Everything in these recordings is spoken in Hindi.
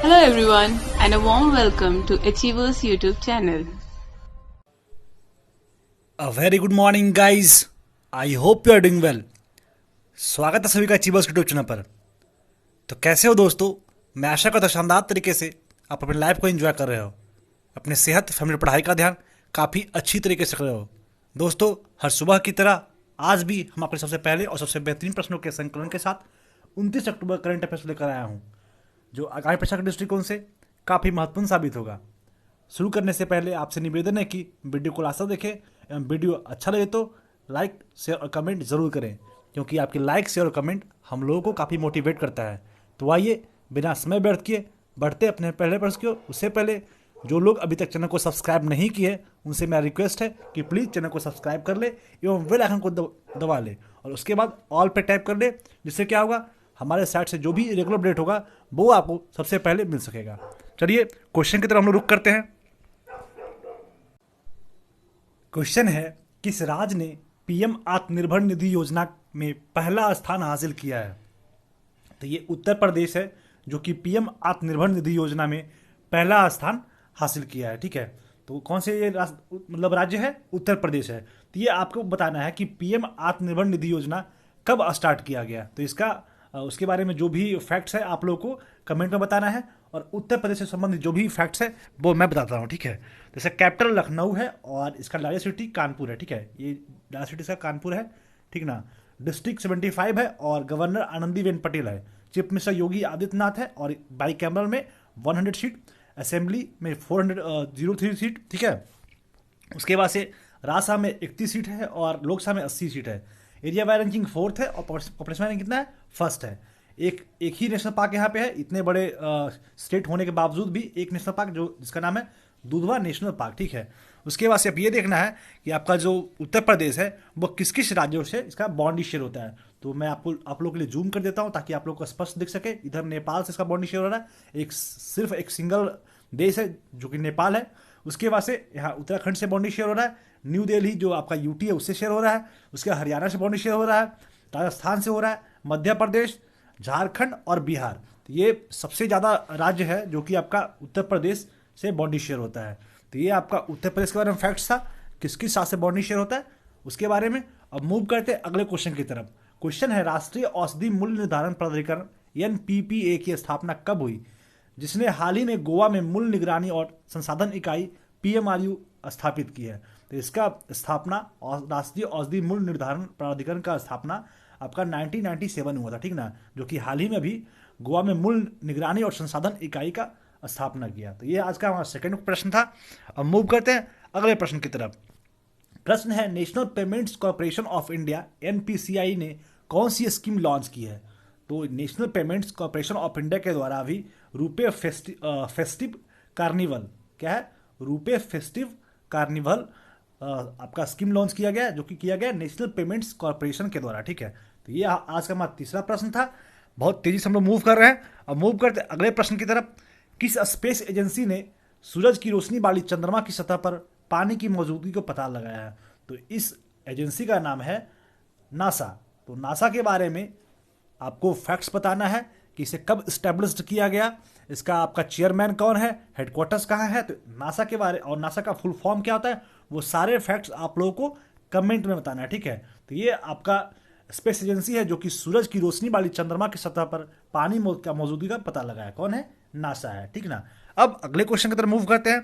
Hello everyone and a warm welcome to Achievers YouTube channel. A very good morning guys. I hope you are doing well. स्वागत है सभी का अचीवर्स यूट्यूब चैनल पर। तो कैसे हो दोस्तों? मैं आशा करता हूं शानदार तरीके से आप अपनी लाइफ को एंजॉय कर रहे हो, अपने सेहत फैमिली पढ़ाई का ध्यान काफ़ी अच्छी तरीके से कर रहे हो। दोस्तों, हर सुबह की तरह आज भी हम अपने सबसे पहले और सबसे बेहतरीन प्रश्नों के संकलन के साथ 29 अक्टूबर करंट अफेयर्स लेकर आया हूँ, जो आगामी परीक्षा के दृष्टिकोण से काफ़ी महत्वपूर्ण साबित होगा। शुरू करने से पहले आपसे निवेदन है कि वीडियो को लास्ट तक देखें एवं वीडियो अच्छा लगे तो लाइक शेयर और कमेंट ज़रूर करें, क्योंकि आपके लाइक शेयर और कमेंट हम लोगों को काफ़ी मोटिवेट करता है। तो आइए बिना समय व्यर्थ किए बढ़ते अपने पहले प्रश्न की ओर। उससे पहले जो लोग अभी तक चैनल को सब्सक्राइब नहीं किए उनसे मेरा रिक्वेस्ट है कि प्लीज़ चैनल को सब्सक्राइब कर ले एवं बेल आइकन को दबा ले और उसके बाद ऑल पे टैप कर ले, जिससे क्या होगा, हमारे साइट से जो भी रेगुलर अपडेट होगा वो आपको सबसे पहले मिल सकेगा। चलिए क्वेश्चन की तरफ हम लोग रुक करते हैं। क्वेश्चन है, किस राज्य ने पीएम आत्मनिर्भर निधि योजना में पहला स्थान हासिल किया है? तो ये उत्तर प्रदेश है जो कि पीएम आत्मनिर्भर निधि योजना में पहला स्थान हासिल किया है। ठीक है, तो कौन से ये राज्य है? उत्तर प्रदेश है। तो ये आपको बताना है कि पीएम आत्मनिर्भर निधि योजना कब स्टार्ट किया गया। तो इसका उसके बारे में जो भी फैक्ट्स है आप लोगों को कमेंट में बताना है, और उत्तर प्रदेश से संबंधित जो भी फैक्ट्स है वो मैं बताता हूँ। ठीक है, जैसे कैपिटल लखनऊ है और इसका लार्जेस्ट सिटी कानपुर है। ठीक है, ये लार्जेस्ट सिटी इसका कानपुर है। ठीक ना, डिस्ट्रिक्ट 75 है और गवर्नर आनंदीबेन पटेल है। चीफ मिनिस्टर योगी आदित्यनाथ है और बाई कैमरल में 100 सीट, असेंबली में 403 सीट। ठीक है, उसके बाद से राज्यसभा में 31 सीट है और लोकसभा में 80 सीट है। एरिया वाई रैंकिंग 4th है और पॉपुलेशन रैंकिंग कितना है? 1st है। एक ही नेशनल पार्क यहाँ पे है, इतने बड़े स्टेट होने के बावजूद भी एक नेशनल पार्क जो जिसका नाम है दुधवा नेशनल पार्क। ठीक है, उसके बाद से अब ये देखना है कि आपका जो उत्तर प्रदेश है वो किस किस राज्यों से इसका बॉन्डी शेयर होता है। तो मैं आप लोगों के लिए जूम कर देता हूँ ताकि आप लोग को स्पष्ट दिख सके। इधर नेपाल से इसका बॉन्डी शेयर हो रहा है, सिर्फ एक सिंगल देश है जो कि नेपाल है। उसके बाद से यहाँ उत्तराखंड से बॉन्डी शेयर हो रहा है, न्यू दिल्ली जो आपका यूटी है उससे शेयर हो रहा है, उसके हरियाणा से बॉन्डी शेयर हो रहा है, राजस्थान से हो रहा है, मध्य प्रदेश, झारखंड और बिहार। तो ये सबसे ज़्यादा राज्य है जो कि आपका उत्तर प्रदेश से बॉन्डी शेयर होता है। तो ये आपका उत्तर प्रदेश के बारे में फैक्ट्स था, किस किस साल से बॉन्डी शेयर होता है उसके बारे में। अब मूव करते हैं अगले क्वेश्चन की तरफ। क्वेश्चन है, राष्ट्रीय औषधि मूल्य निर्धारण प्राधिकरण एनपीपीए की स्थापना कब हुई, जिसने हाल ही में गोवा में मूल्य निगरानी और संसाधन इकाई पीएमआरयू स्थापित की है। तो इसका स्थापना राष्ट्रीय औषधि मूल्य निर्धारण प्राधिकरण का स्थापना आपका 1997 हुआ था। ठीक ना, जो कि हाल ही में भी गोवा में मूल्य निगरानी और संसाधन इकाई का स्थापना किया। तो ये आज का हमारा सेकंड प्रश्न था। अब मूव करते हैं अगले प्रश्न की तरफ। प्रश्न है, national payments corporation of India NPCI ने कौन सी स्कीम लॉन्च की है? तो national payments corporation of India के द्वारा अभी रुपे फेस्टिव कार्निवल, क्या है? रुपे फेस्टिव कार्निवल आपका स्कीम लॉन्च किया गया, जो कि किया गया नेशनल पेमेंट्स कॉर्पोरेशन के द्वारा। ठीक है, तो ये आज का हमारा तीसरा प्रश्न था। बहुत तेजी से हम लोग मूव कर रहे हैं। अब मूव करते अगले प्रश्न की तरफ। किस स्पेस एजेंसी ने सूरज की रोशनी वाली चंद्रमा की सतह पर पानी की मौजूदगी को पता लगाया है? तो इस एजेंसी का नाम है नासा। तो नासा के बारे में आपको फैक्ट्स बताना है कि इसे कब स्टैब्लिश्ड किया गया, इसका आपका चेयरमैन कौन है, हेडक्वार्टर्स कहाँ है। तो नासा के बारे और नासा का फुल फॉर्म क्या होता है, वो सारे फैक्ट्स आप लोगों को कमेंट में बताना है। ठीक है, तो ये आपका स्पेस एजेंसी है जो कि सूरज की रोशनी वाली चंद्रमा की सतह पर पानी का मौजूदगी का पता लगाया। कौन है? नासा है। ठीक ना, अब अगले क्वेश्चन की तरफ मूव करते हैं।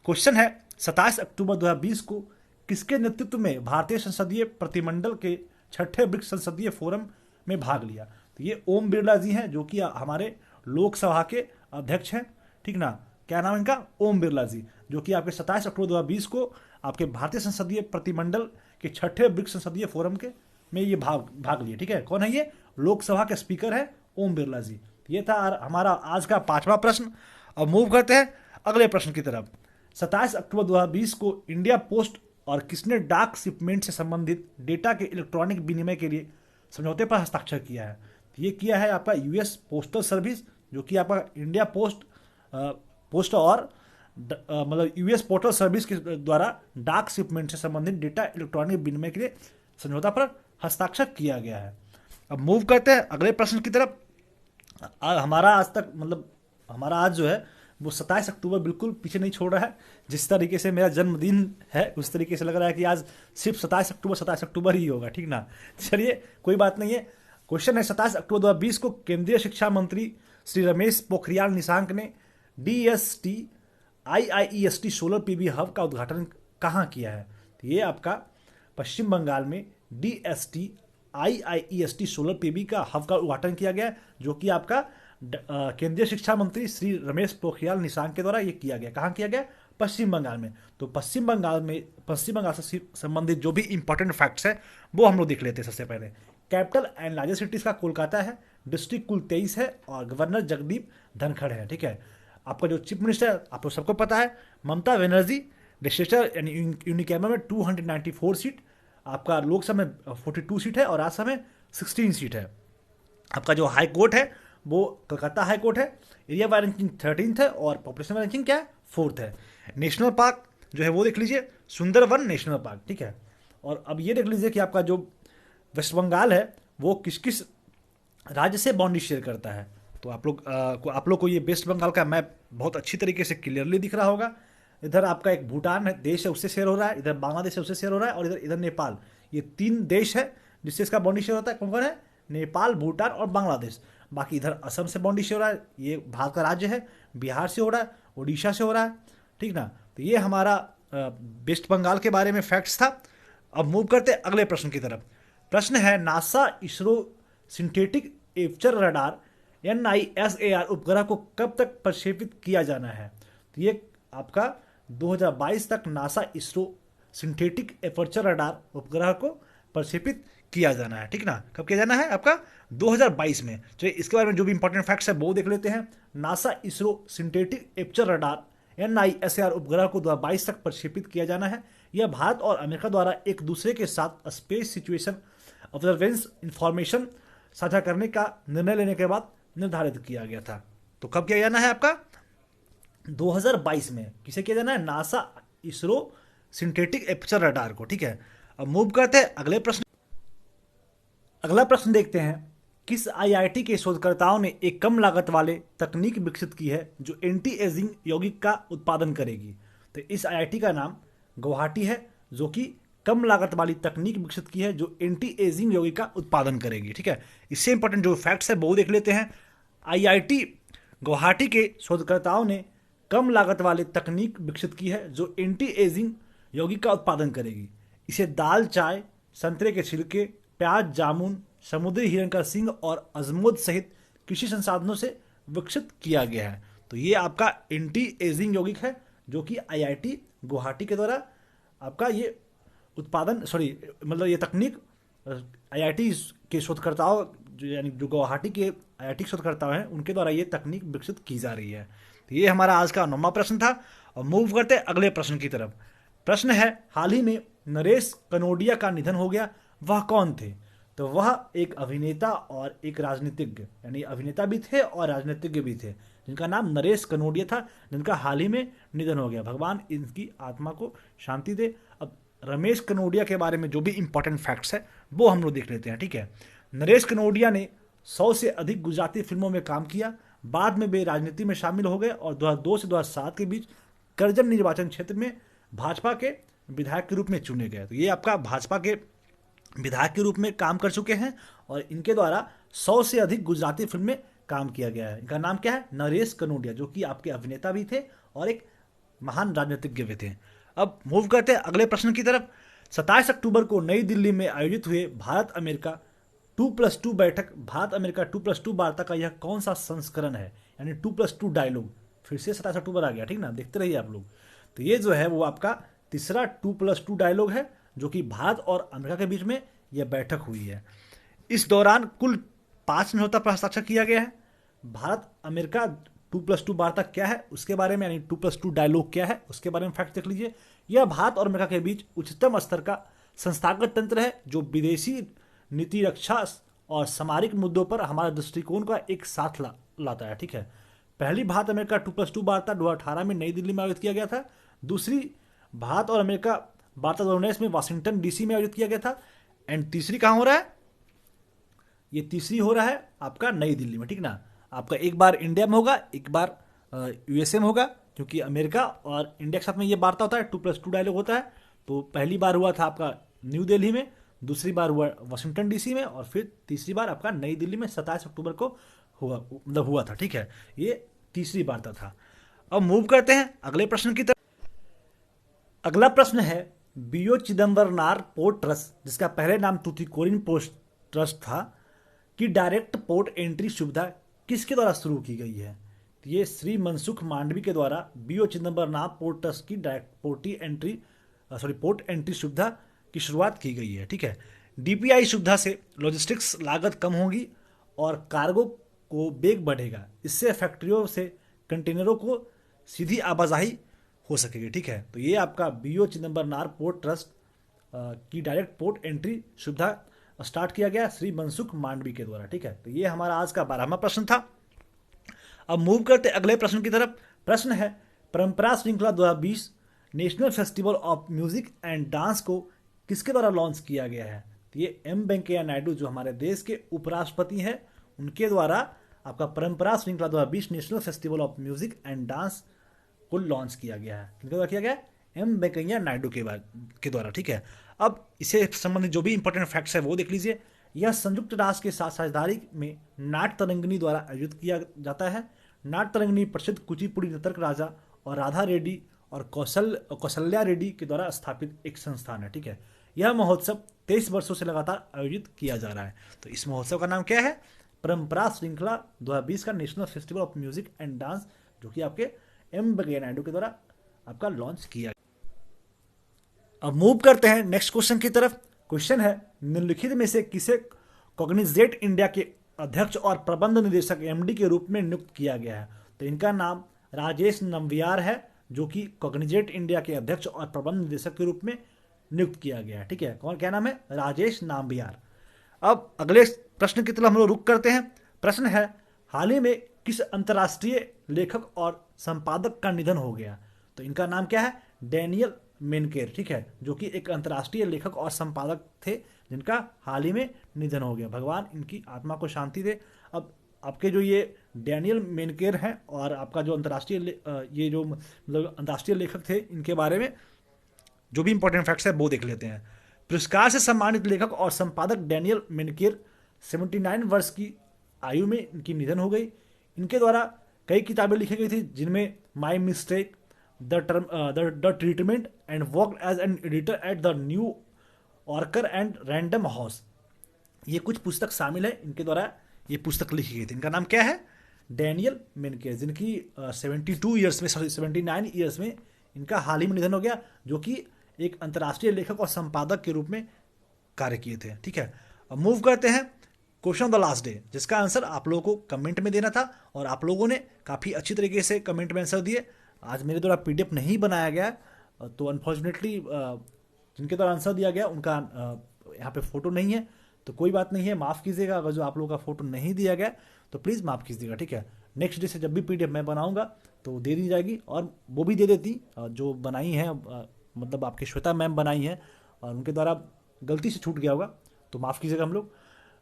क्वेश्चन है, 27 अक्टूबर 2020 को किसके नेतृत्व में भारतीय संसदीय प्रतिमंडल के 6ठे ब्रिक्स संसदीय फोरम में भाग लिया? तो ये ओम बिरला जी हैं जो कि हमारे लोकसभा के अध्यक्ष हैं। ठीक ना, क्या नाम है इनका? ओम बिरला जी, जो कि आपके 27 अक्टूबर 2020 को आपके भारतीय संसदीय प्रतिमंडल के 6ठे ब्रिक्स संसदीय फोरम के में ये भाग लिए। ठीक है, कौन है ये? लोकसभा के स्पीकर है ओम बिरला जी। ये था हमारा आज का 5वां प्रश्न। अब मूव करते हैं अगले प्रश्न की तरफ। 27 अक्टूबर 2020 को इंडिया पोस्ट और किसने डाक शिपमेंट से संबंधित डेटा के इलेक्ट्रॉनिक विनिमय के लिए समझौते पर हस्ताक्षर किया है? ये किया है आपका यूएस पोस्टल सर्विस, जो कि आपका इंडिया पोस्ट और मतलब यूएस पोस्टल सर्विस के द्वारा डाक शिपमेंट से संबंधित डेटा इलेक्ट्रॉनिक विनिमय के लिए समझौता पर हस्ताक्षर किया गया है। अब मूव करते हैं अगले प्रश्न की तरफ। हमारा आज तक मतलब हमारा आज जो है वो 27 अक्टूबर बिल्कुल पीछे नहीं छोड़ रहा है। जिस तरीके से मेरा जन्मदिन है उस तरीके से लग रहा है कि आज सिर्फ 27 अक्टूबर ही होगा, ठीक ना। चलिए कोई बात नहीं है। क्वेश्चन है 27 अक्टूबर 2020 को केंद्रीय शिक्षा मंत्री श्री रमेश पोखरियाल निशंक ने DST IIEST solar PV hub का उद्घाटन कहाँ किया है? तो ये आपका पश्चिम बंगाल में DST IIEST सोलर पीवी का हब का उद्घाटन किया गया, जो कि आपका केंद्रीय शिक्षा मंत्री श्री रमेश पोखरियाल निशंक के द्वारा ये किया गया। कहाँ किया गया? पश्चिम बंगाल में। तो पश्चिम बंगाल से संबंधित जो भी इंपॉर्टेंट फैक्ट्स है वो हम लोग देख लेते हैं। सबसे पहले कैपिटल एंड लार्जेस्ट सिटीज का कोलकाता है, डिस्ट्रिक्ट कुल 23 है और गवर्नर जगदीप धनखड़ है, ठीक है। आपका जो चीफ मिनिस्टर आपको सबको पता है ममता बनर्जी, लेजिस्लेचर यानी यूनिकैमर में 294 सीट, आपका लोकसभा में 42 सीट है और राज्यसभा में 16 सीट है। आपका जो हाई कोर्ट है वो कलकत्ता हाई कोर्ट है। एरिया वाई रैंकिंग 13th है और पॉपुलेशन वाई रैंकिंग क्या है? 4th है। नेशनल पार्क जो है वो देख लीजिए, सुंदरवन नेशनल पार्क, ठीक है। और अब ये देख लीजिए कि आपका जो वेस्ट बंगाल है वो किस किस राज्य से बाउंड्री शेयर करता है। तो आप लोग को ये वेस्ट बंगाल का मैप बहुत अच्छी तरीके से क्लियरली दिख रहा होगा। इधर आपका एक भूटान है देश है, उससे शेयर हो रहा है, इधर बांग्लादेश है उससे शेयर हो रहा है, और इधर नेपाल। ये 3 देश है जिससे इसका बाउंड्री शेयर होता है। कौन कौन है? नेपाल, भूटान और बांग्लादेश। बाकी इधर असम से बाउंड्री शेयर हो रहा है, ये भारत का राज्य है। बिहार से हो रहा है, उड़ीसा से हो रहा है, ठीक ना। तो ये हमारा वेस्ट बंगाल के बारे में फैक्ट्स था। अब मूव करते हैं अगले प्रश्न की तरफ। प्रश्न है NASA ISRO synthetic aperture radar NISAR उपग्रह को कब तक प्रक्षेपित किया जाना है? तो ये आपका 2022 तक NASA ISRO synthetic aperture radar उपग्रह को प्रक्षेपित किया जाना है, ठीक ना। कब किया जाना है? आपका 2022 में। चलिए इसके बारे में जो भी इंपॉर्टेंट फैक्ट्स है वो देख लेते हैं। NASA ISRO synthetic aperture radar NISAR उपग्रह को 2022 तक प्रक्षेपित किया जाना है। यह भारत और अमेरिका द्वारा एक दूसरे के साथ स्पेस सिचुएशन ऑब्जर्वेंस इंफॉर्मेशन साझा करने का निर्णय लेने के बाद निर्धारित किया गया था। तो कब किया जाना है? आपका 2022 में। किसे किया जाना है? NASA ISRO synthetic aperture radar को, ठीक है। अब मूव करते हैं अगले प्रश्न। अगला प्रश्न देखते हैं। किस IIT के शोधकर्ताओं ने एक कम लागत वाले तकनीक विकसित की है जो एंटी एजिंग यौगिक का उत्पादन करेगी? तो इस IIT का नाम गुवाहाटी है, जो कि कम लागत वाली तकनीक विकसित की है जो एंटी एजिंग यौगिक का उत्पादन करेगी, ठीक है। इससे इंपॉर्टेंट जो फैक्ट्स है वो देख लेते हैं। IIT गुवाहाटी के शोधकर्ताओं ने कम लागत वाले तकनीक विकसित की है जो एंटी एजिंग यौगिक का उत्पादन करेगी। इसे दाल, चाय, संतरे के छिलके, प्याज, जामुन, समुद्री हिरण का सींग और अजमोद सहित कृषि संसाधनों से विकसित किया गया है। तो ये आपका एंटी एजिंग यौगिक है जो कि IIT गुवाहाटी के द्वारा आपका ये मतलब ये तकनीक IIT के शोधकर्ताओं यानी जो गुवाहाटी के IIT शोधकर्ता हैं उनके द्वारा ये तकनीक विकसित की जा रही है। तो ये हमारा आज का 9वां प्रश्न था। और मूव करते अगले प्रश्न की तरफ। प्रश्न है हाल ही में नरेश कनोडिया का निधन हो गया, वह कौन थे? तो वह एक अभिनेता और एक राजनीतिज्ञ, यानी अभिनेता भी थे और राजनीतिज्ञ भी थे, जिनका नाम नरेश कनोडिया था, जिनका हाल ही में निधन हो गया। भगवान इनकी आत्मा को शांति दे। अब रमेश कनोडिया के बारे में जो भी इंपॉर्टेंट फैक्ट्स है वो हम लोग देख लेते हैं, ठीक है। नरेश कनोडिया ने 100 से अधिक गुजराती फिल्मों में काम किया। बाद में वे राजनीति में शामिल हो गए और 2002 से 2007 के बीच करजन निर्वाचन क्षेत्र में भाजपा के विधायक के रूप में चुने गए। तो ये आपका भाजपा के विधायक के रूप में काम कर चुके हैं और इनके द्वारा 100 से अधिक गुजराती फिल्म में काम किया गया है। इनका नाम क्या है? नरेश कनोडिया, जो कि आपके अभिनेता भी थे और एक महान राजनीतिज्ञ भी थे। अब मूव करते हैं अगले प्रश्न की तरफ। 27 अक्टूबर को नई दिल्ली में आयोजित हुए भारत अमेरिका 2+2 बैठक, भारत अमेरिका 2+2 वार्ता का यह कौन सा संस्करण है? यानी 2+2 डायलॉग। फिर से 27 अक्टूबर आ गया, ठीक ना, देखते रहिए आप लोग। तो ये जो है वो आपका तीसरा 2+2 डायलॉग है जो कि भारत और अमेरिका के बीच में यह बैठक हुई है। इस दौरान कुल 5 समझौता पर हस्ताक्षर किया गया है। भारत अमेरिका 2+2 वार्ता क्या है उसके बारे में, यानी 2+2 डायलॉग क्या है उसके बारे में फैक्ट देख लीजिए। यह भारत और अमेरिका के बीच उच्चतम स्तर का संस्थागत तंत्र है जो विदेशी नीति, रक्षा और सामरिक मुद्दों पर हमारे दृष्टिकोण का एक साथ लाता है, ठीक है। पहली भारत अमेरिका 2+2 वार्ता 2018 में नई दिल्ली में आयोजित किया गया था। दूसरी भारत और अमेरिका वार्ता 2019 में वाशिंगटन DC में आयोजित किया गया था। एंड तीसरी कहाँ हो रहा है? ये तीसरी हो रहा है आपका नई दिल्ली में, ठीक ना। आपका एक बार इंडिया में होगा, एक बार यूएसए में होगा, क्योंकि अमेरिका और इंडिया के साथ में ये वार्ता होता है, 2+2 डायलॉग होता है। तो पहली बार हुआ था आपका न्यू दिल्ली में, दूसरी बार हुआ वाशिंगटन डीसी में, और फिर तीसरी बार आपका नई दिल्ली में 27 अक्टूबर को हुआ था। ठीक है, ये तीसरी वार्ता था। अब मूव करते हैं अगले प्रश्न की तरफ। अगला प्रश्न है, बीओ चिदम्बरनार पोर्ट ट्रस्ट, जिसका पहले नाम तूतीकोरिन पोर्ट ट्रस्ट था, की डायरेक्ट पोर्ट एंट्री सुविधा किसके द्वारा शुरू की गई है? तो ये श्री मनसुख मांडवी के द्वारा बीओ चिदम्बरनार पोर्ट ट्रस्ट की डायरेक्ट पोर्ट एंट्री सुविधा की शुरुआत की गई है। ठीक है, डीपीआई सुविधा से लॉजिस्टिक्स लागत कम होगी और कार्गो को वेग बढ़ेगा। इससे फैक्ट्रियों से कंटेनरों को सीधी आवाजाही हो सकेगी। ठीक है, तो ये आपका बीओ चिदम्बरनार पोर्ट ट्रस्ट की डायरेक्ट पोर्ट एंट्री सुविधा स्टार्ट किया गया श्री मनसुख मांडवी के द्वारा। ठीक है, तो ये हमारा आज का 12वां प्रश्न था। अब मूव करते अगले प्रश्न की तरफ। प्रश्न है, परंपरा श्रृंखला 2020 national festival of music and dance को किसके द्वारा लॉन्च किया गया है? तो ये एम वेंकैया नायडू, जो हमारे देश के उपराष्ट्रपति हैं, उनके द्वारा आपका परंपरा श्रृंखला 2020 national festival of music and dance को लॉन्च किया गया है। किसके द्वारा किया गया? एम वेंकैया नायडू के द्वारा। ठीक है, अब इसे संबंधित जो भी इंपॉर्टेंट फैक्ट्स है वो देख लीजिए। यह संयुक्त राष्ट्र के साथ साझेदारी में नाट्य तरंगिणी द्वारा आयोजित किया जाता है। नाट्य तरंगिणी प्रसिद्ध कुचिपुड़ी नर्तक राजा और राधा रेड्डी और कौशल्या रेड्डी के द्वारा स्थापित एक संस्थान है। ठीक है, यह महोत्सव 23 वर्षों से लगातार आयोजित किया जा रहा है। तो इस महोत्सव का नाम क्या है? परंपरा श्रृंखला 2020 का national festival of music and dance, जो कि आपके एम वेंकैया नायडू के द्वारा आपका लॉन्च किया। अब मूव करते हैं नेक्स्ट क्वेश्चन की तरफ। क्वेश्चन है, निम्नलिखित में से किसे कॉग्निजेट इंडिया के अध्यक्ष और प्रबंध निदेशक एमडी के रूप में नियुक्त किया गया है? तो इनका नाम राजेश नंबियार है, जो कि कॉग्निजेट इंडिया के अध्यक्ष और प्रबंध निदेशक के रूप में नियुक्त किया गया है। ठीक है, कौन, क्या नाम है? राजेश नाम्बियार। अब अगले प्रश्न की तरफ हम लोग रुक करते हैं। प्रश्न है, हाल ही में किस अंतर्राष्ट्रीय लेखक और संपादक का निधन हो गया? तो इनका नाम क्या है? डैनियल मेनकेर। ठीक है, जो कि एक अंतर्राष्ट्रीय लेखक और संपादक थे, जिनका हाल ही में निधन हो गया। भगवान इनकी आत्मा को शांति दे। अब आपके जो ये डैनियल मेनकेर हैं और आपका जो अंतर्राष्ट्रीय ये जो मतलब अंतर्राष्ट्रीय लेखक थे, इनके बारे में जो भी इंपॉर्टेंट फैक्ट्स है वो देख लेते हैं। पुरस्कार से सम्मानित लेखक और संपादक डैनियल मेनकेर 79 वर्ष की आयु में इनकी निधन हो गई। इनके द्वारा कई किताबें लिखी गई थी, जिनमें my mistake, the treatment and work as an editor at the New Yorker and Random House, ये कुछ पुस्तक शामिल है। इनके द्वारा ये पुस्तक लिखी गई थी। इनका नाम क्या है? डैनियल मेनकेर, जिनकी 79 ईयर्स में इनका हाल ही में निधन हो गया, जो कि एक अंतर्राष्ट्रीय लेखक और संपादक के रूप में कार्य किए थे। ठीक है, अब मूव करते हैं question of the last day, जिसका आंसर आप लोगों को कमेंट में देना था और आप लोगों ने काफ़ी अच्छी तरीके से कमेंट में आंसर दिए। आज मेरे द्वारा पीडीएफ नहीं बनाया गया, तो अनफॉर्चुनेटली जिनके द्वारा आंसर दिया गया उनका यहाँ पे फोटो नहीं है, तो कोई बात नहीं है, माफ़ कीजिएगा। अगर जो आप लोगों का फोटो नहीं दिया गया तो प्लीज़ माफ़ कीजिएगा। ठीक है, नेक्स्ट डे से जब भी पीडीएफ मैं बनाऊंगा तो दे दी जाएगी, और वो भी दे देती जो बनाई हैं, मतलब आपके श्वेता मैम बनाई हैं और उनके द्वारा गलती से छूट गया होगा, तो माफ़ कीजिएगा।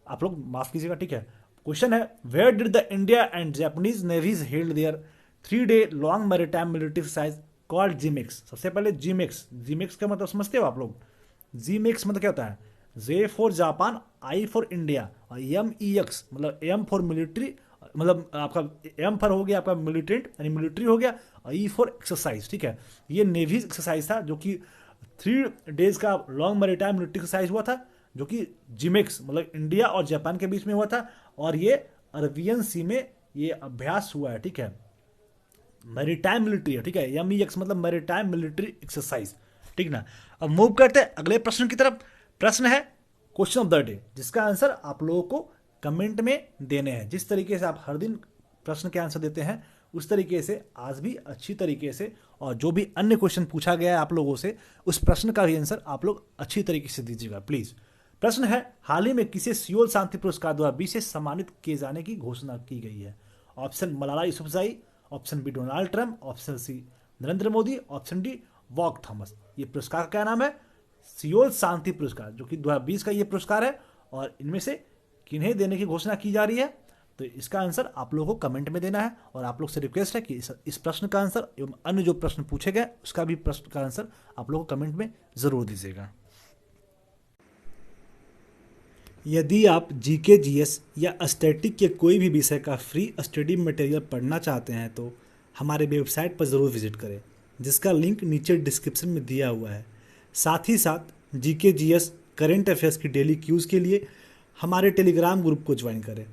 आप लोग माफ़ कीजिएगा। ठीक है, क्वेश्चन है, where did the India and Japanese navies held their 3 day long maritime military exercise called JIMEX? सबसे पहले जीमेक्स का मतलब समझते हो आप लोग? जीमेक्स मतलब क्या होता है? J for Japan, I for India, और MEX मतलब एम फॉर मिलिट्री, मतलब आपका एम फॉर हो गया आपका मिलिटेंट यानी मिलिट्री हो गया, और ई फॉर एक्सरसाइज। ठीक है, ये नेवी एक्सरसाइज था, जो कि 3 डेज का लॉन्ग मैरिटाइम मिलिट्री एक्सरसाइज हुआ था, जो कि जीमेक्स मतलब इंडिया और जापान के बीच में हुआ था, और ये अरबियन सी में ये अभ्यास हुआ है। ठीक है, मैरिटाइम मिलिट्री है। ठीक है, MEX मतलब मैरिटाइम मिलिट्री एक्सरसाइज। ठीक ना, अब मूव करते हैं अगले प्रश्न की तरफ। प्रश्न है क्वेश्चन ऑफ द डे, जिसका आंसर आप लोगों को कमेंट में देने हैं। जिस तरीके से आप हर दिन प्रश्न के आंसर देते हैं, उस तरीके से आज भी अच्छी तरीके से, और जो भी अन्य क्वेश्चन पूछा गया है आप लोगों से, उस प्रश्न का भी आंसर आप लोग अच्छी तरीके से दीजिएगा प्लीज। प्रश्न है, हाल ही में किसे सियोल शांति पुरस्कार 2020 से सम्मानित किए जाने की घोषणा की गई है? Option Malala Yousafzai, option B Donald Trump, option C Narendra Modi, option D वॉक थॉमस। ये पुरस्कार का क्या नाम है? सियोल शांति पुरस्कार, जो कि 2020 का ये पुरस्कार है, और इनमें से किन्हें देने की घोषणा की जा रही है? तो इसका आंसर आप लोगों को कमेंट में देना है, और आप लोग से रिक्वेस्ट है कि इस प्रश्न का आंसर एवं अन्य जो प्रश्न पूछे गए उसका भी प्रश्न का आंसर आप लोग को कमेंट में ज़रूर दीजिएगा। यदि आप जीके जीएस या स्टैटिक के कोई भी विषय का फ्री स्टडी मटेरियल पढ़ना चाहते हैं तो हमारे वेबसाइट पर ज़रूर विजिट करें, जिसका लिंक नीचे डिस्क्रिप्शन में दिया हुआ है। साथ ही साथ जीके जीएस करंट अफेयर्स की डेली क्यूज़ के लिए हमारे टेलीग्राम ग्रुप को ज्वाइन करें।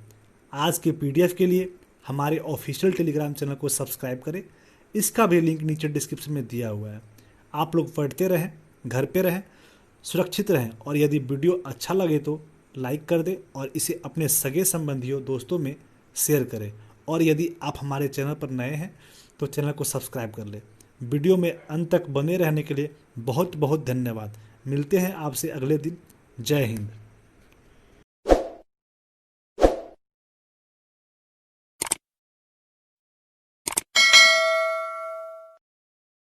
आज के पीडीएफ के लिए हमारे ऑफिशियल टेलीग्राम चैनल को सब्सक्राइब करें, इसका भी लिंक नीचे डिस्क्रिप्शन में दिया हुआ है। आप लोग पढ़ते रहें, घर पे रहें, सुरक्षित रहें, और यदि वीडियो अच्छा लगे तो लाइक कर दें और इसे अपने सगे संबंधियों दोस्तों में शेयर करें। और यदि आप हमारे चैनल पर नए हैं तो चैनल को सब्सक्राइब कर लें। वीडियो में अंत तक बने रहने के लिए बहुत बहुत धन्यवाद। मिलते हैं आपसे अगले दिन। जय हिंद।